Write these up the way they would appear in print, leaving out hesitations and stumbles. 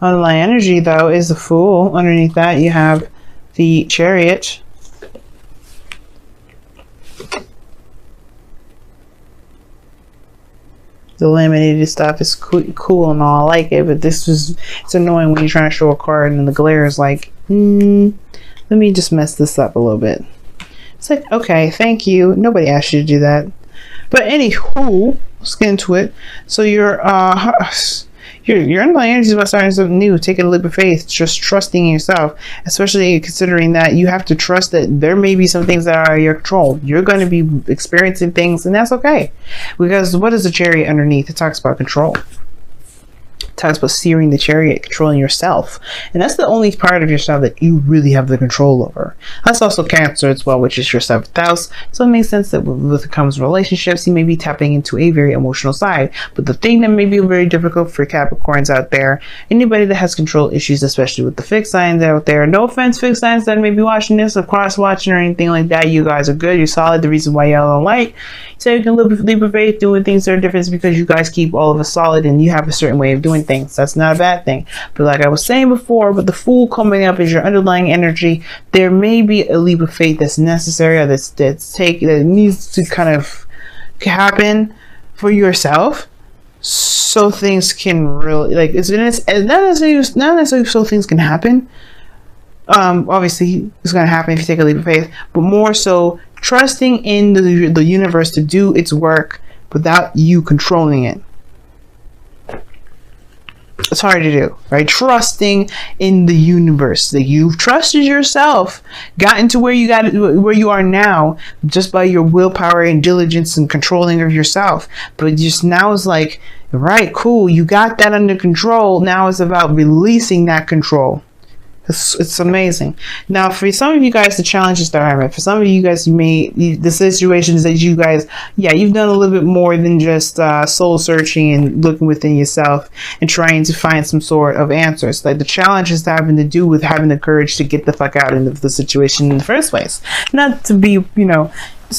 Underlying energy, though, is the Fool. Underneath that, you have the Chariot. The laminated stuff is cool and all. I like it, but it's annoying when you're trying to show a card and the glare is like, let me just mess this up a little bit. It's like, okay, thank you. Nobody asked you to do that. But anywho, let's get into it. So your underlying energy is about starting something new, taking a leap of faith, just trusting in yourself, especially considering that you have to trust that there may be some things that are out of your control. You're going to be experiencing things, and that's okay. Because what is the Chariot underneath? It talks about control. It talks about steering the chariot, controlling yourself. And that's the only part of yourself that you really have the control over. That's also Cancer as well, which is your 7th house. So it makes sense that with it comes relationships, you may be tapping into a very emotional side. But the thing that may be very difficult for Capricorns out there, anybody that has control issues, especially with the fixed signs out there, no offense, fixed signs that may be watching this or cross watching or anything like that, you guys are good, you're solid. The reason why y'all don't like, so you can leap of faith doing things that are different is because you guys keep all of us solid and you have a certain way of doing things. That's not a bad thing. But like I was saying before, with the Fool coming up as your underlying energy, there may be a leap of faith that's necessary or that needs to kind of happen for yourself, so things can really, like, it's not necessarily so things can happen. Obviously it's going to happen if you take a leap of faith, but more so trusting in the universe to do its work without you controlling it. It's hard to do, right? Trusting in the universe, that you've trusted yourself, gotten to where you are now, just by your willpower and diligence and controlling of yourself. But just now is like, right, cool, you got that under control. Now it's about releasing that control. It's amazing. Now, for some of you guys, the challenges that I'm at. For some of you guys, the situations that you guys, you've done a little bit more than just soul searching and looking within yourself and trying to find some sort of answers. Like the challenge is having to do with having the courage to get the fuck out of the situation in the first place. Not to be,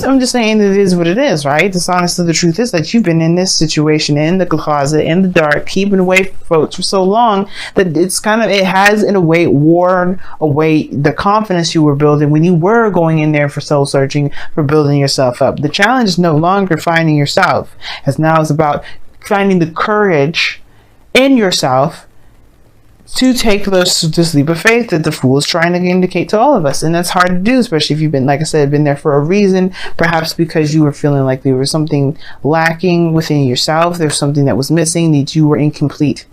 I'm just saying it is what it is, right? Honestly, the truth is that you've been in this situation, in the closet, in the dark, keeping away from folks for so long that it has in a way worn away the confidence you were building when you were going in there for soul searching, for building yourself up. The challenge is no longer finding yourself, as now it's about finding the courage in yourself to take this leap of faith that the Fool is trying to indicate to all of us. And that's hard to do, especially if you've been, like I said, been there for a reason, perhaps because you were feeling like there was something lacking within yourself, there's something that was missing, that you were incomplete.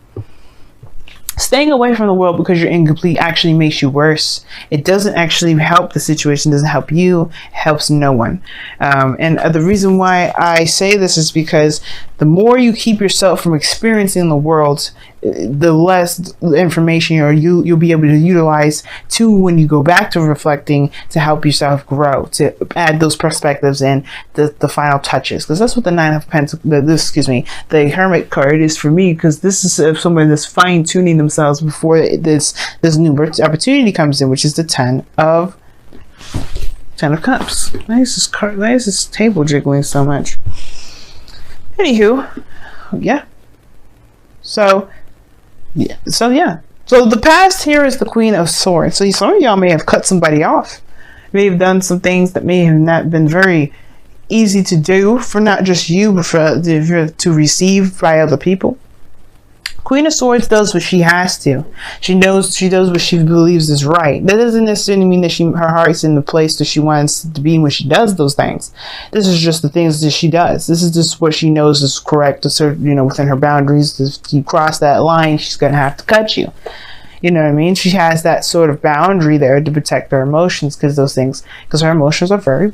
Staying away from the world because you're incomplete actually makes you worse. It doesn't actually help the situation, doesn't help you, it helps no one. And the reason why I say this is because the more you keep yourself from experiencing the world, the less information you'll be able to utilize to when you go back to reflecting, to help yourself grow, to add those perspectives and the final touches. Because that's what the Nine of Pentacles, the Hermit card is for me, because this is someone that's fine-tuning themselves before this new opportunity comes in, which is the Ten of Cups. Why is this table jiggling so much? Anywho, So the past here is the Queen of Swords. So some of y'all may have cut somebody off, may have done some things that may have not been very easy to do for not just you, but to receive by other people. Queen of Swords does what she has to. She does what she believes is right. That doesn't necessarily mean that her heart's in the place that she wants to be when she does those things. This is just the things that she does. This is just what she knows is correct, within her boundaries. If you cross that line, she's going to have to cut you. You know what I mean? She has that sort of boundary there to protect her emotions, because her emotions are very,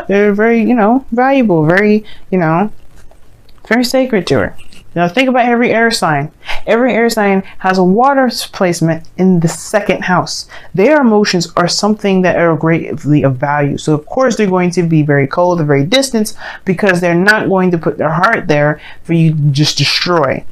they're very, valuable, very, very sacred to her. Now think about every air sign. Every air sign has a water placement in the 2nd house. Their emotions are something that are greatly of value. So of course they're going to be very cold and very distant, because they're not going to put their heart there for you to just destroy.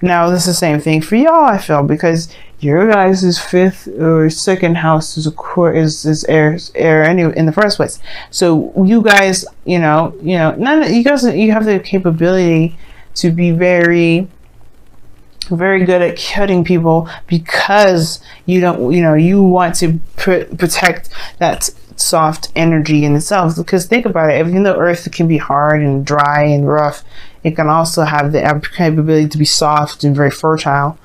Now this is the same thing for y'all, I feel, because your guys' 5th or 2nd house is air anyway in the first place. So you guys, you have the capability to be very very good at cutting people because you don't, you want to protect that soft energy in itself. Because think about it, even though earth can be hard and dry and rough, it can also have the capability to be soft and very fertile.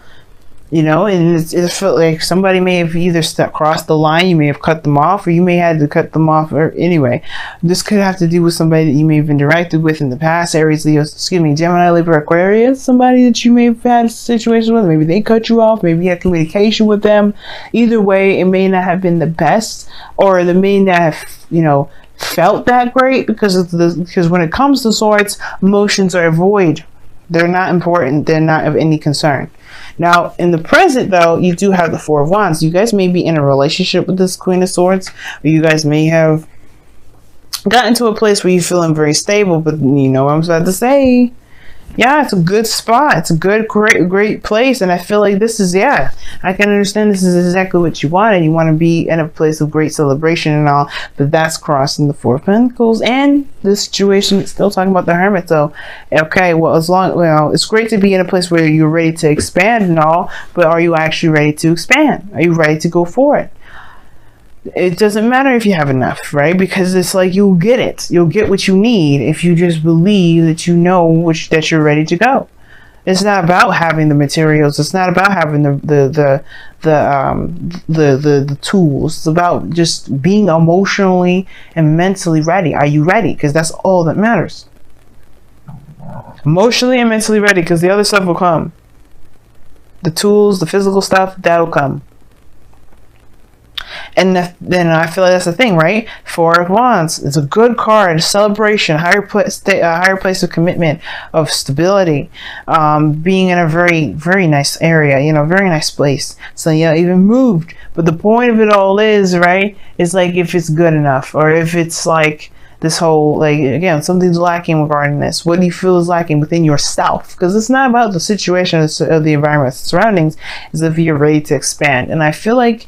And it felt like somebody may have either crossed the line, you may have cut them off, or you may have had to cut them off. Or anyway, this could have to do with somebody that you may have interacted with in the past. Aries, Leo, Gemini, Libra, Aquarius, somebody that you may have had a situation with. Maybe they cut you off, maybe you had communication with them. Either way, it may not have been the best, or they may not have, felt that great, because when it comes to swords, emotions are void. They're not important. They're not of any concern. Now, in the present, though, you do have the Four of Wands. You guys may be in a relationship with this Queen of Swords, or you guys may have gotten to a place where you're feeling very stable. But you know what I'm about to say? Yeah, it's a good spot. It's a good, great place. And I feel like this is, I can understand this is exactly what you want. And you want to be in a place of great celebration and all. But that's crossing the Four of Pentacles. And the situation is still talking about the Hermit. So, okay, well, it's great to be in a place where you're ready to expand and all. But are you actually ready to expand? Are you ready to go for it? It doesn't matter if you have enough, right? Because it's like you'll get it. You'll get what you need if you just believe that that you're ready to go. It's not about having the materials. It's not about having the tools. It's about just being emotionally and mentally ready. Are you ready? Because that's all that matters. Emotionally and mentally ready, because the other stuff will come. The tools, the physical stuff, that'll come. And then I feel like that's the thing, right? Four of Wands. It's a good card, a celebration, a higher place of commitment, of stability, being in a very, very nice area, very nice place. So, even moved. But the point of it all is, right, is like if it's good enough, or if it's like this whole, like, again, something's lacking regarding this. What do you feel is lacking within yourself? Because it's not about the situation of the environment, the surroundings. It's if you're ready to expand. And I feel like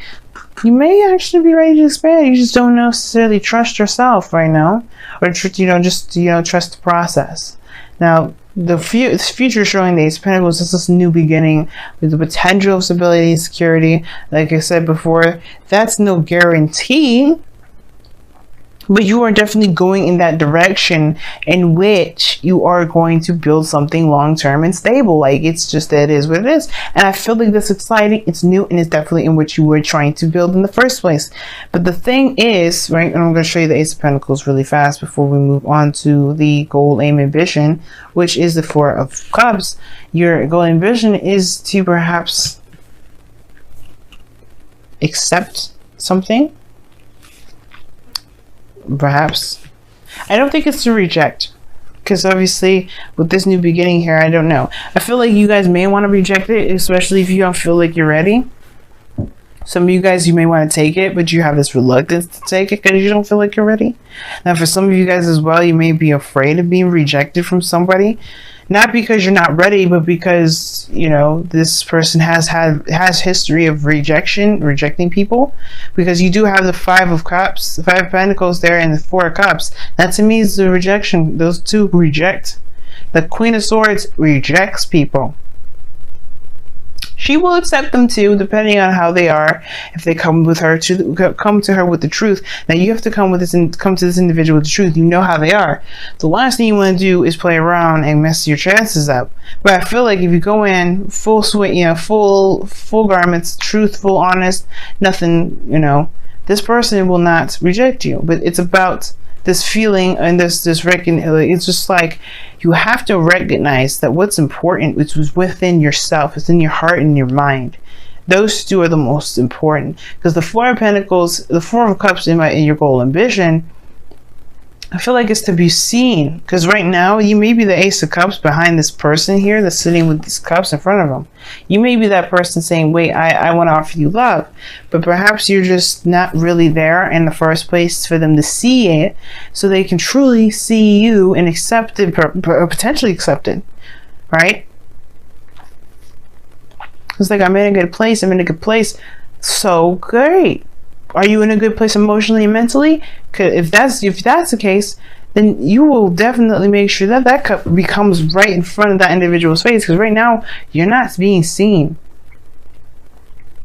you may actually be ready to expand. You just don't necessarily trust yourself right now, or trust the process. Now, the future showing the Ace of Pentacles is this new beginning with the potential of stability and security. Like I said before, that's no guarantee, but you are definitely going in that direction in which you are going to build something long-term and stable. Like, it's just that it is what it is. And I feel like that's exciting. It's new, and it's definitely in what you were trying to build in the first place. But the thing is, right, and I'm going to show you the Ace of Pentacles really fast before we move on to the goal, aim, ambition, which is the Four of Cups. Your goal, ambition is to perhaps accept something. Perhaps. I don't think it's to reject, because obviously with this new beginning here, I don't know. I feel like you guys may want to reject it, especially if you don't feel like you're ready. Some of you guys, you may want to take it, but you have this reluctance to take it because you don't feel like you're ready. Now, for some of you guys as well, you may be afraid of being rejected from somebody. Not because you're not ready, but because, this person has history of rejecting people. Because you do have the Five of Cups, the Five of Pentacles there, and the Four of Cups. That to me is the rejection. Those two reject. The Queen of Swords rejects people. She will accept them too, depending on how they are. If they come to her with the truth. Now you have to come to this individual with the truth. You know how they are. The last thing you want to do is play around and mess your chances up. But I feel like if you go in full suite, full garments, truthful, honest, nothing, this person will not reject you. But it's about this feeling and this recognition. It's just like you have to recognize that what's important, which was within yourself, it's in your heart and your mind. Those two are the most important, because the Four of Pentacles, the Four of Cups in your goal, ambition, I feel like it's to be seen. Because right now, you may be the Ace of Cups behind this person here that's sitting with these cups in front of them. You may be that person saying, wait, I want to offer you love. But perhaps you're just not really there in the first place for them to see it, so they can truly see you and accept it, potentially accept it, right? It's like, I'm in a good place. I'm in a good place. So great. Are you in a good place emotionally and mentally? If that's the case, then you will definitely make sure that that cup becomes right in front of that individual's face, because right now you're not being seen.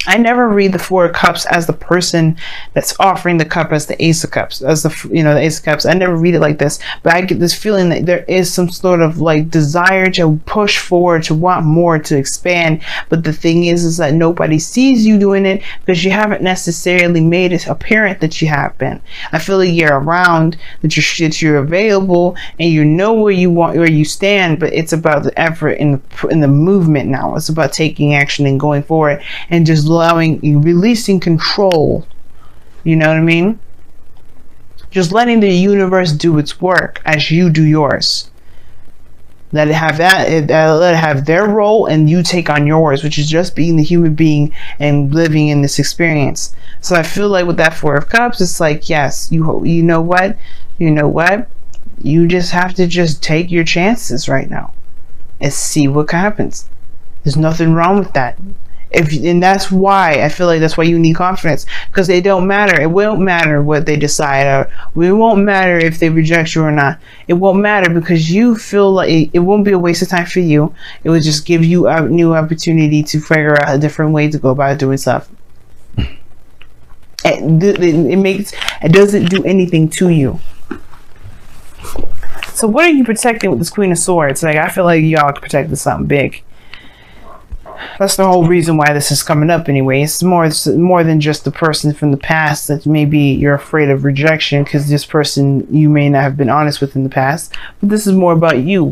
I never read the Four of Cups as the person that's offering the cup as the Ace of Cups, as the, you know, the Ace of Cups. I never read it like this, but I get this feeling that there is some sort of like desire to push forward, to want more, to expand. But the thing is that nobody sees you doing it because you haven't necessarily made it apparent that you have been. I feel like you're around, that you're available, and you know where you want, where you stand. But it's about the effort in the movement now. It's about taking action and going forward, and just releasing control. You know what I mean? Just letting the universe do its work as you do yours. Let it have let it have their role, and you take on yours, which is just being the human being and living in this experience. So I feel like with that Four of Cups, it's like, yes, you know what, you just have to just take your chances right now and see what happens. There's nothing wrong with that. And that's why I feel like that's why you need confidence, because they don't matter. It won't matter what they decide, or it won't matter if they reject you or not. It won't matter, because you feel like it won't be a waste of time for you. It will just give you a new opportunity to figure out a different way to go about doing stuff. It doesn't do anything to you. So what are you protecting with this Queen of Swords? Like, I feel like y'all protected something big. That's the whole reason why this is coming up anyway. It's more than just the person from the past that maybe you're afraid of rejection, because this person you may not have been honest with in the past. But this is more about you.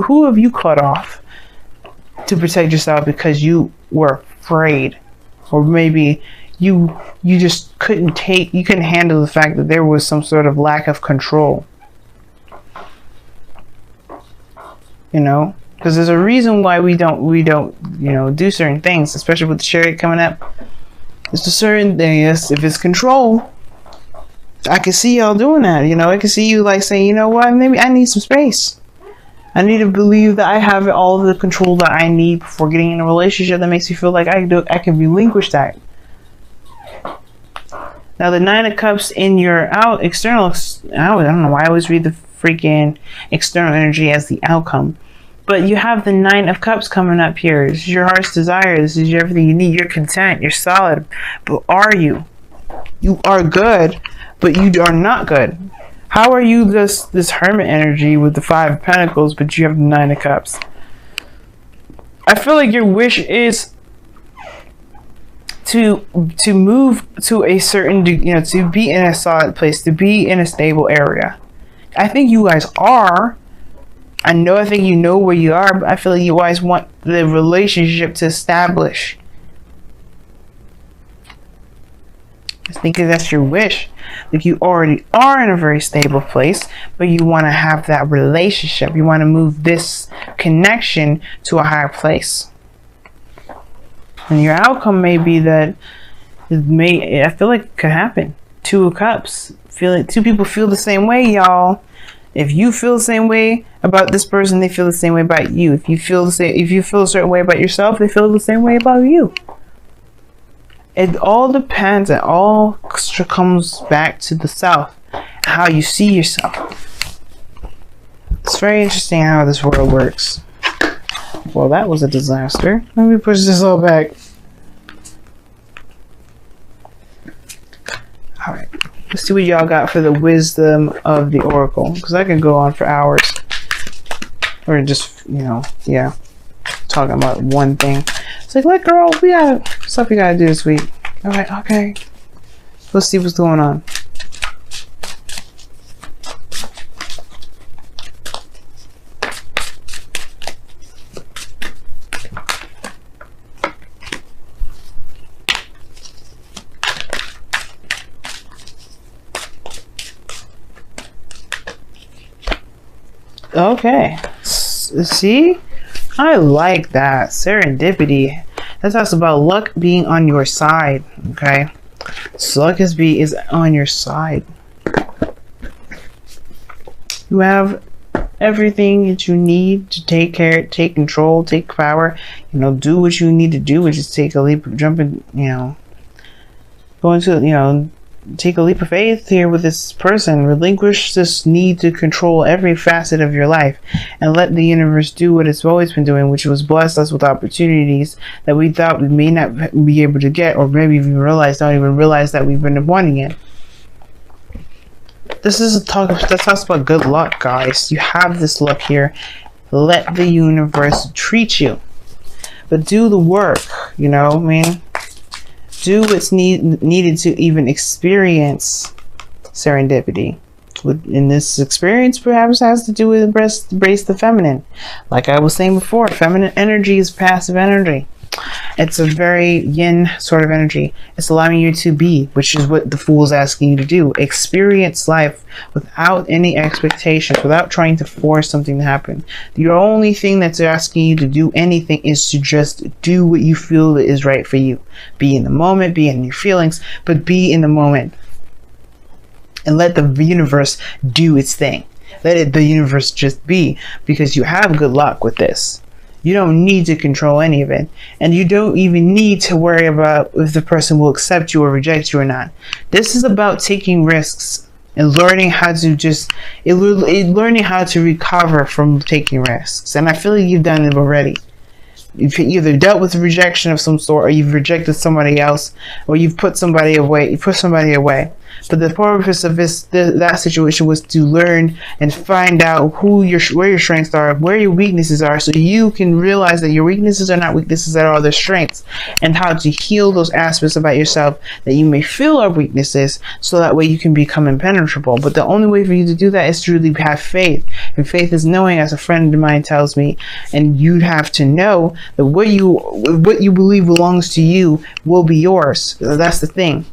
Who have you cut off to protect yourself because you were afraid? Or maybe you just couldn't handle the fact that there was some sort of lack of control. You know? Because there's a reason why we don't, you know, do certain things, especially with the Chariot coming up. It's a certain thing. Yes, if it's control, I can see y'all doing that. You know, I can see you like saying, you know what, maybe I need some space. I need to believe that I have all the control that I need before getting in a relationship that makes me feel like I can relinquish that. Now the Nine of Cups in your external, I don't know why I always read the freaking external energy as the outcome. But you have the Nine of Cups coming up here. This is your heart's desire. This is everything you need. You're content. You're solid. But are you? You are good, but you are not good. How are you this Hermit energy with the Five of Pentacles, but you have the Nine of Cups? I feel like your wish is to move to a certain, you know, to be in a solid place, to be in a stable area. I think you guys are. I think you know where you are, but I feel like you always want the relationship to establish. I think that's your wish. Like, you already are in a very stable place, but you want to have that relationship. You want to move this connection to a higher place. And your outcome may be that I feel like it could happen. Two of Cups. Feel like two people feel the same way, y'all. If you feel the same way about this person, they feel the same way about you. If you feel a certain way about yourself, they feel the same way about you. It all depends. It all comes back to the self, how you see yourself. It's very interesting how this world works. Well, that was a disaster. Let me push this all back. All right. Let's see what y'all got for the wisdom of the Oracle, because I can go on for hours, or just, you know, yeah, talking about one thing. It's like, look, girl, we got stuff we gotta do this week. All right, okay, let's see what's going on. Okay, see, I like that. Serendipity. That talks about luck being on your side. Okay, so luck is on your side. You have everything that you need to take care, take control, take power. You know, do what you need to do, which is take a leap, jump in. You know, go into, you know, take a leap of faith here with this person. Relinquish this need to control every facet of your life and let the universe do what it's always been doing, which was bless us with opportunities that we thought we may not be able to get, or maybe even don't even realize that we've been wanting it. This is a talk that talks about good luck, guys. You have this luck here. Let the universe treat you, but do the work. You know what I mean? Do what's needed to even experience serendipity. In this experience, perhaps has to do with embrace the feminine. Like I was saying before, feminine energy is passive energy. It's a very yin sort of energy. It's allowing you to be, which is what the Fool is asking you to do. Experience life without any expectations, without trying to force something to happen. The only thing that's asking you to do anything is to just do what you feel is right for you. Be in the moment, be in your feelings, but be in the moment. And let the universe do its thing. Let the universe just be, because you have good luck with this. You don't need to control any of it. And you don't even need to worry about if the person will accept you or reject you or not. This is about taking risks and learning how to recover from taking risks. And I feel like you've done it already. You've either dealt with rejection of some sort, or you've rejected somebody else, or you've put somebody away. But the purpose of that situation was to learn and find out where your strengths are, where your weaknesses are, so you can realize that your weaknesses are not weaknesses at all, they're strengths, and how to heal those aspects about yourself that you may feel are weaknesses, so that way you can become impenetrable. But the only way for you to do that is to really have faith. And faith is knowing, as a friend of mine tells me, and you have to know that what you believe belongs to you will be yours. That's the thing.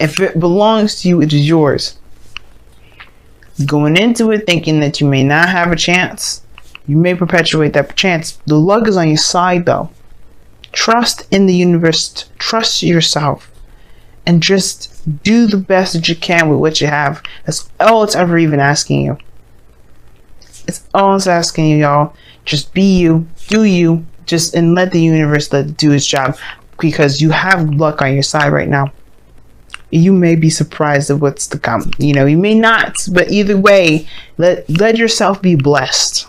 If it belongs to you, it is yours. Going into it thinking that you may not have a chance, you may perpetuate that chance. The luck is on your side, though. Trust in the universe. Trust yourself. And just do the best that you can with what you have. That's all it's ever even asking you. It's all it's asking you, y'all. Just be you. Do you. And let the universe do its job. Because you have luck on your side right now. You may be surprised at what's to come. You know, you may not, but either way, let yourself be blessed.